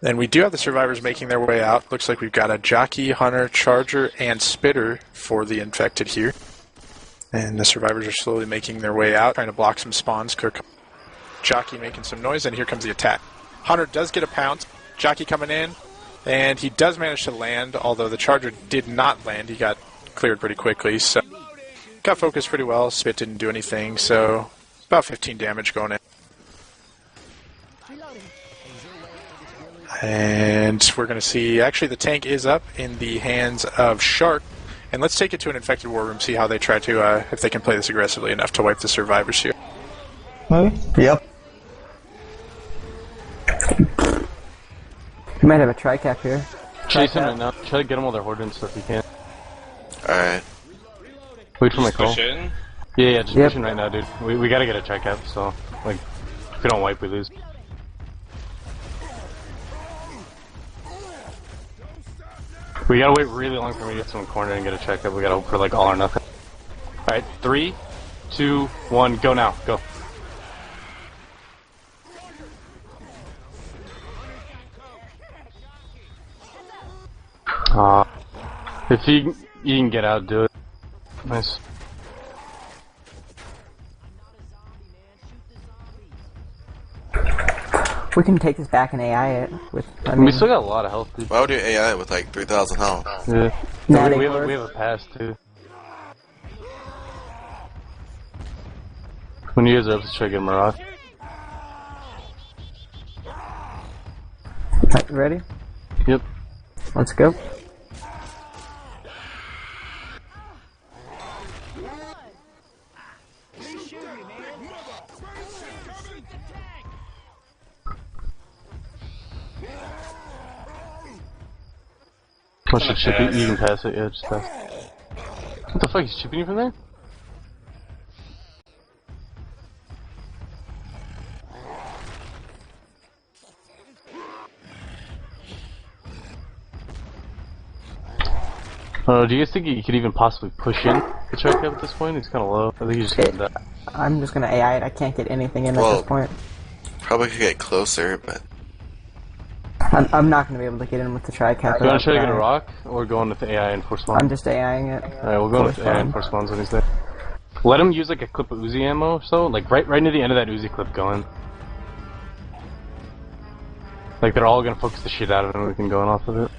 And we do have the survivors making their way out. Looks like we've got a Jockey, Hunter, Charger, and Spitter for the infected here. And the survivors are slowly making their way out, trying to block some spawns. Jockey making some noise, and here comes the attack. Hunter does get a pounce. Jockey coming in, and he does manage to land, although the Charger did not land. He got cleared pretty quickly, so got focused pretty well. Spit didn't do anything, so about 15 damage going in. And we're going to see, actually the tank is up in the hands of Shark. And let's take it to an infected war room, see how they try to, if they can play this aggressively enough to wipe the survivors here. Maybe? Yep. We might have a tri-cap here. Chase him right now. Try to get him while they're hoarding stuff if you can. Alright. Wait for my call. Yeah, just Yep. pushing right now, dude. We gotta get a check cap, so, like, if we don't wipe, we lose. We gotta wait really long for me to get someone cornered and get a check up. We gotta hope for, like, all or nothing. Alright, 3, 2, 1, go now. Go. If you can get out, do it. Nice. We can take this back and AI it with. I We still got a lot of health, dude. Why would you AI with like 3,000 health? Yeah. Natty we Lord. have a pass, too. When you guys are up, let's try to get Mirage. Right, ready? Yep. Let's go. Once you chip it, you can pass it, yeah, just pass. What the fuck, he's chipping you from there? Do you guys think you could even possibly push in the track up at this point? He's kind of low. I think he's just gonna die. I'm just gonna AI it. I can't get anything in at Well, this point. Probably could get closer, but I'm not gonna be able to get in with the tri-cap. Do you want to try to get a rock, or go in with the AI and force spawn? I'm just AIing it. Alright, we'll go with AI and force spawns when he's there. Let him use like a clip of Uzi ammo or so, like right near the end of that Uzi clip going. Like they're all gonna focus the shit out of him and we can go in off of it.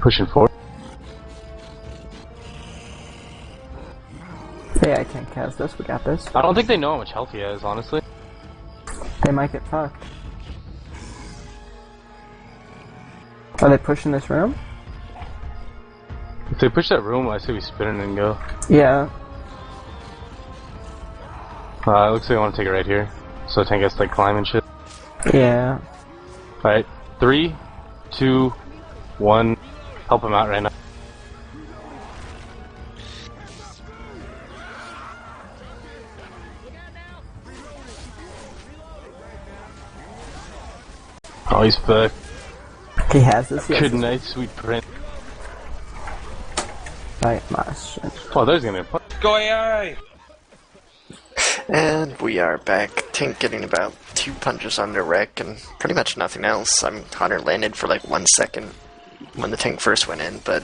Pushing forward. Yeah, I can't cast this. We got this. I don't think they know how much health he has, honestly. They might get fucked. Are they pushing this room? If they push that room, I say we spin it and go. Yeah. It looks like I want to take it right here. So tank has to like climb and shit. Yeah. Alright, 3, 2, 1. Help him out right now. Oh, he's fucked. He has this. Good night, sweet prince. Right, my shit. Oh, there's gonna be a punch. Go AI! And we are back. Tank getting about 2 punches on their wreck and pretty much nothing else. Hunter landed for like 1 second when the tank first went in, but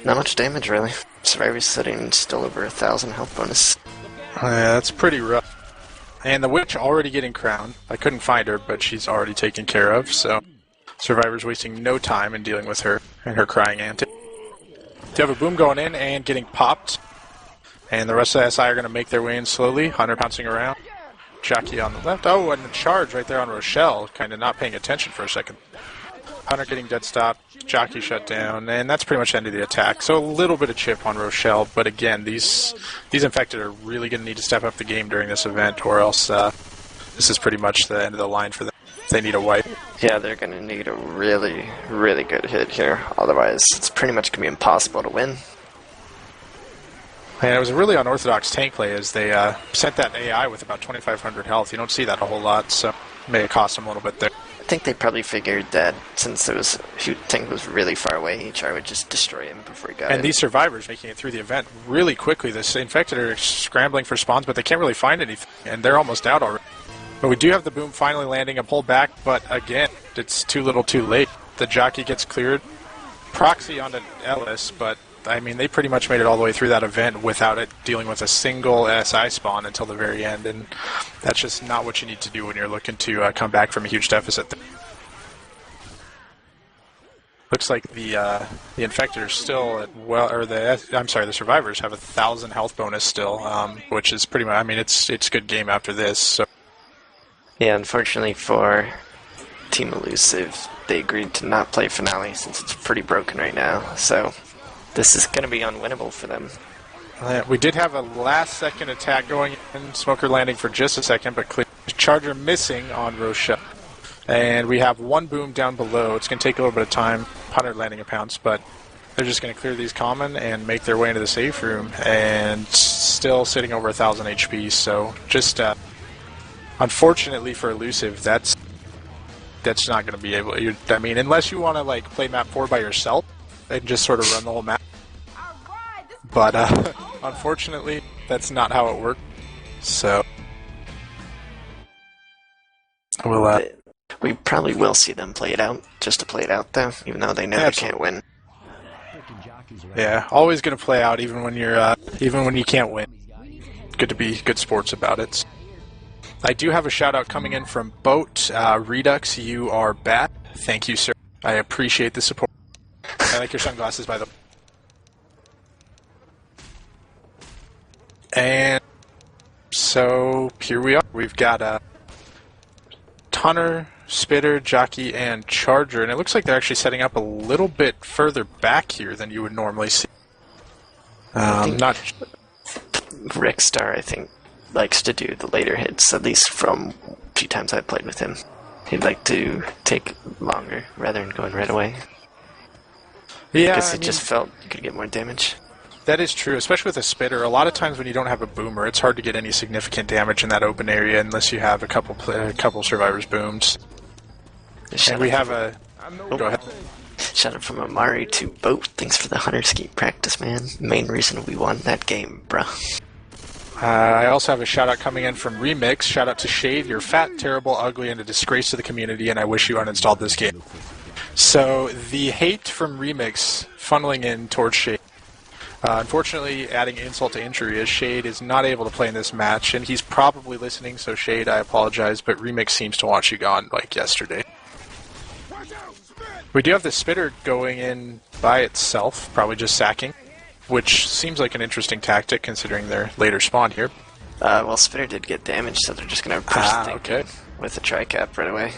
not much damage really. Survivor's sitting still over 1,000 health bonus. Yeah, that's pretty rough. And the witch already getting crowned. I couldn't find her, but she's already taken care of, so Survivor's wasting no time in dealing with her and her crying antics. You have a boom going in and getting popped. And the rest of the SI are going to make their way in slowly. Hunter pouncing around. Jockey on the left. Oh, and the charge right there on Rochelle. Kind of not paying attention for a second. Hunter getting dead stopped. Jockey shut down. And that's pretty much the end of the attack. So a little bit of chip on Rochelle. But again, these infected are really going to need to step up the game during this event. Or else this is pretty much the end of the line for them. They need a wipe. Yeah, they're going to need a really, really good hit here. Otherwise, it's pretty much going to be impossible to win. And it was a really unorthodox tank play as they sent that AI with about 2,500 health. You don't see that a whole lot, so may have cost them a little bit there. I think they probably figured that since tank was really far away, HR would just destroy him before he got in. And these survivors making it through the event really quickly. The infected are scrambling for spawns, but they can't really find anything, and they're almost out already. But we do have the boom finally landing a pull back, but again, it's too little too late. The jockey gets cleared. Proxy onto Ellis, but I mean, they pretty much made it all the way through that event without it dealing with a single SI spawn until the very end, and that's just not what you need to do when you're looking to come back from a huge deficit. Looks like the infected are still at, the survivors have 1,000 health bonus still, which is pretty much. I mean, it's good game after this. So. Yeah, unfortunately for Team Elusive, they agreed to not play Finale since it's pretty broken right now. So. This is going to be unwinnable for them. We did have a last-second attack going in, Smoker landing for just a second, but clear. Charger missing on Rochelle. And we have one boom down below. It's going to take a little bit of time, Hunter landing a pounce, but they're just going to clear these common and make their way into the safe room, and still sitting over 1,000 HP, so just, unfortunately for Elusive, that's not going to be able to, I mean, unless you want to, like, play map 4 by yourself, and just sort of run the whole map. But unfortunately, that's not how it worked. So we'll we probably will see them play it out, just to play it out, though, even though they know they can't win. Yeah, always going to play out, even when you're even when you can't win. Good to be good sports about it. I do have a shout out coming in from Boat Redux. You are bad. Thank you, sir. I appreciate the support. I like your sunglasses, by the way. And so here we are. We've got Hunter, Spitter, Jockey, and Charger, and it looks like they're actually setting up a little bit further back here than you would normally see. Not Rickstar, I think, likes to do the later hits, at least from a few times I've played with him. He'd like to take longer rather than going right away. yeah, I guess just felt you could get more damage. that is true, especially with a spitter. A lot of times when you don't have a boomer, it's hard to get any significant damage in that open area unless you have a couple survivors booms. And we have a... Go ahead. Shout out from Amari to Boat. Thanks for the Hunter Scheme practice, man. Main reason we won that game, bruh. I also have a shout out coming in from Remix. Shout out to Shade. You're fat, terrible, ugly, and a disgrace to the community, and I wish you uninstalled this game. So the hate from Remix funneling in towards Shade. Unfortunately, adding insult to injury is Shade is not able to play in this match, and he's probably listening, so Shade, I apologize, but Remix seems to want you gone like yesterday. We do have the spitter going in by itself, probably just sacking, which seems like an interesting tactic considering their later spawn here. Well, spitter did get damaged, so they're just going to push the tank with the tri-cap right away.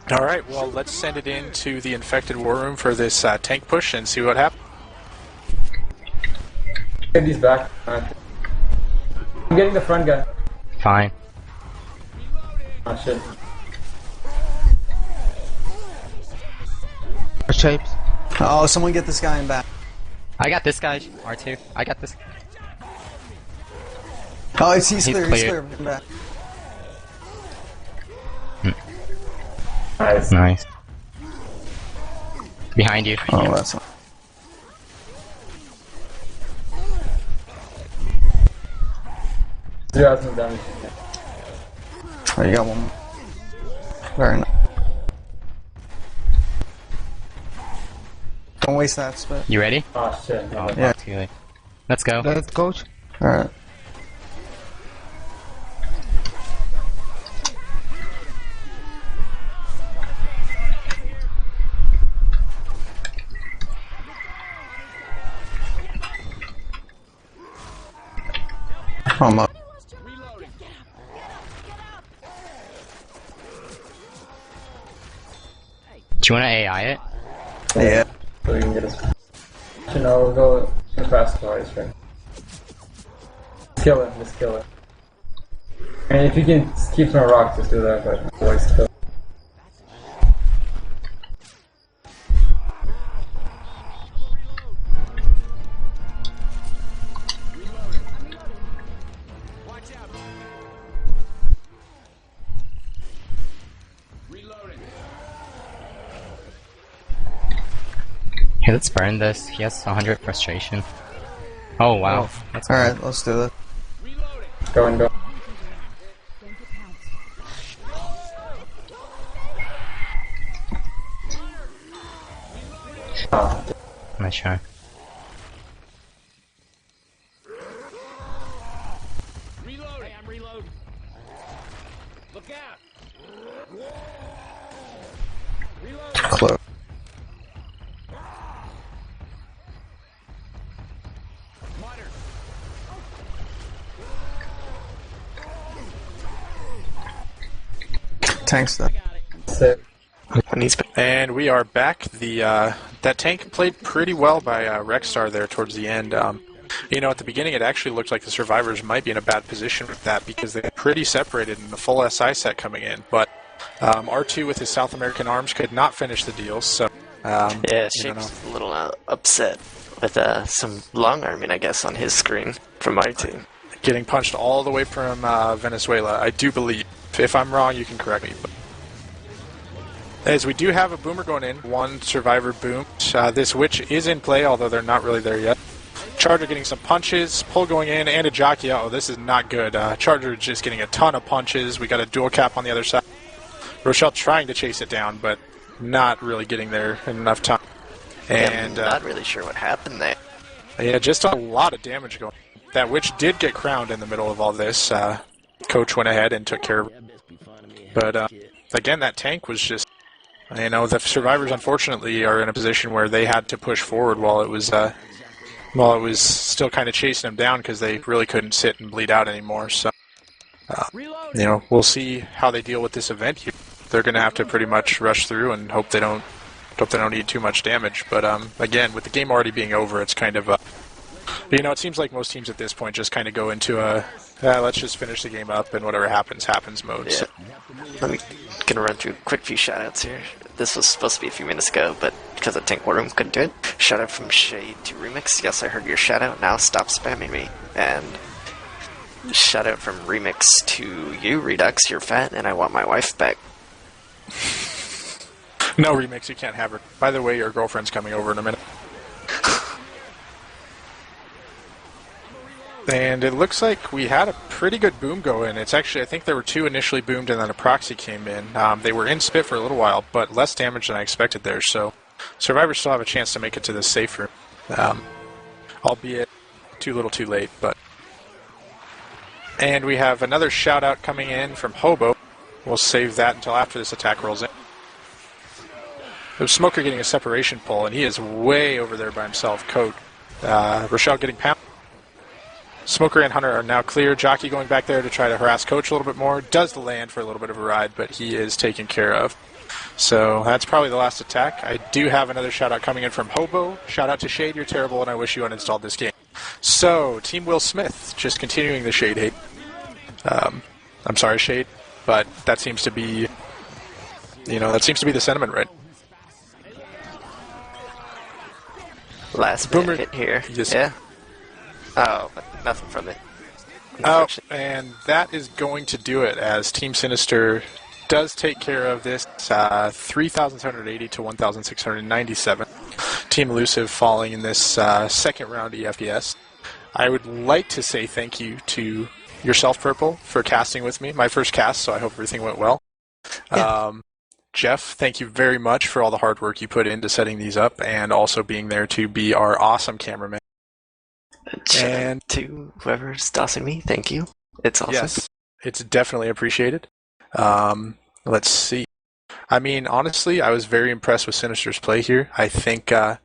Alright, well, let's send it into the infected war room for this tank push and see what happens. Get these back. I'm getting the front gun. Fine. Oh shit. Shapes. Oh, someone get this guy in back. I got this guy, R2. I got this. Oh, he's clear. He's clear. clear. In back. Nice. Nice. Behind you. Oh, that's. Zero has no damage. Oh, you got one more. Very nice. Don't waste that spit. You ready? Oh shit. Oh, Yeah. too late. Let's go. Let's coach. Alright. I'm up. Do you want to AI it? Yeah. So we can get us. You know, we'll go fast twice, right? Kill it, just kill it. And if you can keep some rocks, just do that, but always kill. Hey, let's burn this. He has 100 frustration. Oh wow. That's Alright, let's do this. Go and go. Nice try. Reloading. I'm reloading. Look out. Close. Tanks though. Sick. And we are back. That tank played pretty well by Rexstar there towards the end. You know, at the beginning it actually looked like the survivors might be in a bad position with that because they're pretty separated in the full SI set coming in. But R2 with his South American arms could not finish the deal, so... yeah, Shape's a little upset with some long arming, I guess, on his screen from R2. Getting punched all the way from Venezuela, I do believe. If I'm wrong, you can correct me. But as we do have a boomer going in, one survivor boomed. This witch is in play, although they're not really there yet. Charger getting some punches, pull going in, and a jockey. Oh, this is not good. Charger just getting a ton of punches. We got a dual cap on the other side. Rochelle trying to chase it down, but not really getting there in enough time. And not really sure what happened there. Yeah, just a lot of damage going. That witch did get crowned in the middle of all this. Coach went ahead and took care of it. But again, that tank was just, you know, the survivors unfortunately are in a position where they had to push forward while it was still kind of chasing them down because they really couldn't sit and bleed out anymore. So, you know, we'll see how they deal with this event here. They're going to have to pretty much rush through and hope they don't need too much damage. But again, with the game already being over, it's kind of you know, it seems like most teams at this point just kind of go into a let's just finish the game up and whatever happens, happens mode. Yeah. So. Let me gonna run through a quick few shoutouts here. This was supposed to be a few minutes ago, but because of Tank War Room couldn't do it. Shout out from Shade to Remix. Yes, I heard your shout out. Now stop spamming me. And shout out from Remix to you, Redux. You're fat, and I want my wife back. No, Remix, you can't have her. By the way, your girlfriend's coming over in a minute. And it looks like we had a pretty good boom going. It's actually, I think there were 2 initially boomed and then a proxy came in. They were in spit for a little while, but less damage than I expected there, so survivors still have a chance to make it to this safe room. Albeit too little too late, but... And we have another shout out coming in from Hobo. We'll save that until after this attack rolls in. There's Smoker getting a separation pull, and he is way over there by himself. Code. Rochelle getting pounded. Smoker and Hunter are now clear. Jockey going back there to try to harass Coach a little bit more. Does land for a little bit of a ride, but he is taken care of. So that's probably the last attack. I do have another shout out coming in from Hobo. Shout out to Shade, you're terrible, and I wish you uninstalled this game. So, Team Will Smith, just continuing the Shade hate. I'm sorry, Shade, but that seems to be, that seems to be the sentiment, right? Last minute hit here. Yes. Yeah. Oh, but nothing from it. Oh, and that is going to do it as Team Sinister does take care of this 3,780 to 1,697. Team Elusive falling in this second round eFPS. I would like to say thank you to yourself, Purple, for casting with me. My first cast, so I hope everything went well. Yeah. Jeff, thank you very much for all the hard work you put into setting these up and also being there to be our awesome cameraman. And to whoever's tossing me, thank you. It's awesome. Yes, it's definitely appreciated. Let's see. I mean, honestly, I was very impressed with Sinister's play here. I think, they're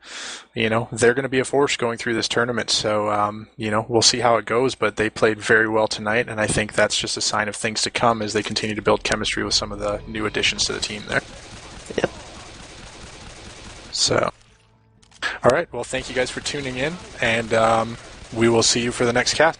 going to be a force going through this tournament. So, we'll see how it goes. But they played very well tonight, and I think that's just a sign of things to come as they continue to build chemistry with some of the new additions to the team there. Yep. So, all right. Well, thank you guys for tuning in, and we will see you for the next cast.